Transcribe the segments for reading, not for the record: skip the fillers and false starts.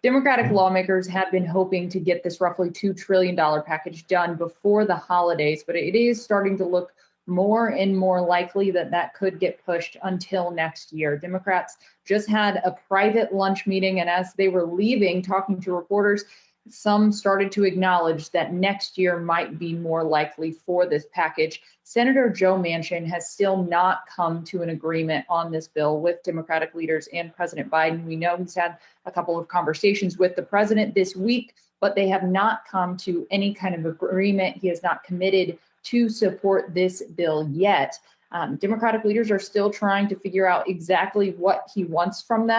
Democratic lawmakers have been hoping to get this roughly $2 trillion package done before the holidays, but it is starting to look more and more likely that that could get pushed until next year. Democrats just had a private lunch meeting, and as they were leaving, talking to reporters, some started to acknowledge that next year might be more likely for this package. Senator Joe Manchin has still not come to an agreement on this bill with Democratic leaders and President Biden. We know he's had a couple of conversations with the president this week, but they have not come to any kind of agreement. He has not committed to support this bill yet. Democratic leaders are still trying to figure out exactly what he wants from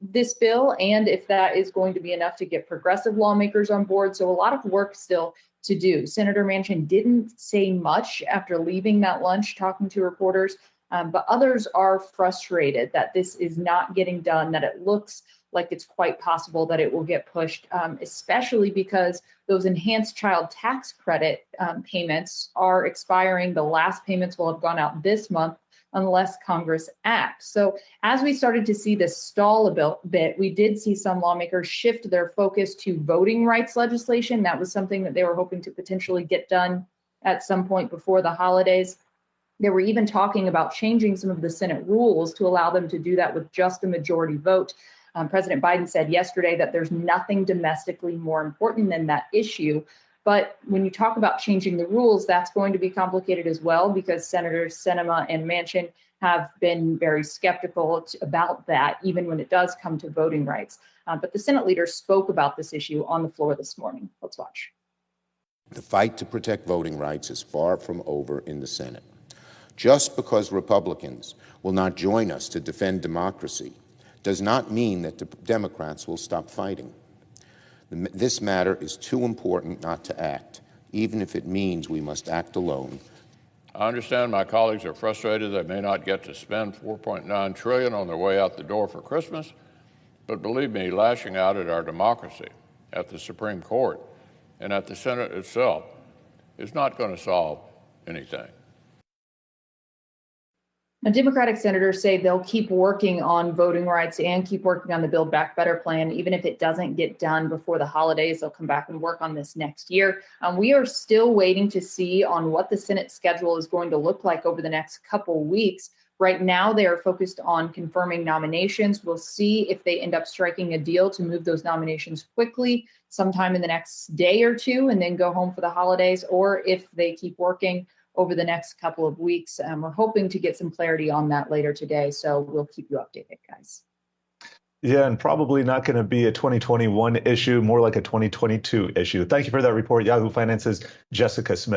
this bill, and if that is going to be enough to get progressive lawmakers on board. So a lot of work still to do. Senator Manchin didn't say much after leaving that lunch, talking to reporters, but others are frustrated that this is not getting done, that it looks like it's quite possible that it will get pushed, especially because those enhanced child tax credit payments are expiring. The last payments will have gone out this month unless Congress acts. So as we started to see this stall a bit, we did see some lawmakers shift their focus to voting rights legislation. That was something that they were hoping to potentially get done at some point before the holidays. They were even talking about changing some of the Senate rules to allow them to do that with just a majority vote. President Biden said yesterday that there's nothing domestically more important than that issue. But when you talk about changing the rules, that's going to be complicated as well, because Senators Sinema and Manchin have been very skeptical about that, even when it does come to voting rights. But the Senate leaders spoke about this issue on the floor this morning. Let's watch. The fight to protect voting rights is far from over in the Senate. Just because Republicans will not join us to defend democracy does not mean that the Democrats will stop fighting. This matter is too important not to act, even if it means we must act alone. I understand my colleagues are frustrated they may not get to spend $4.9 trillion on their way out the door for Christmas, but believe me, lashing out at our democracy, at the Supreme Court, and at the Senate itself is not going to solve anything. Now, Democratic senators say they'll keep working on voting rights and keep working on the Build Back Better plan. Even if it doesn't get done before the holidays, they'll come back and work on this next year. We are still waiting to see on what the Senate schedule is going to look like over the next couple weeks. Right now, they are focused on confirming nominations. We'll see if they end up striking a deal to move those nominations quickly sometime in the next day or two and then go home for the holidays, or if they keep working over the next couple of weeks. We're hoping to get some clarity on that later today, so we'll keep you updated, guys. Yeah, and probably not going to be a 2021 issue, more like a 2022 issue. Thank you for that report, Yahoo Finance's Jessica Smith.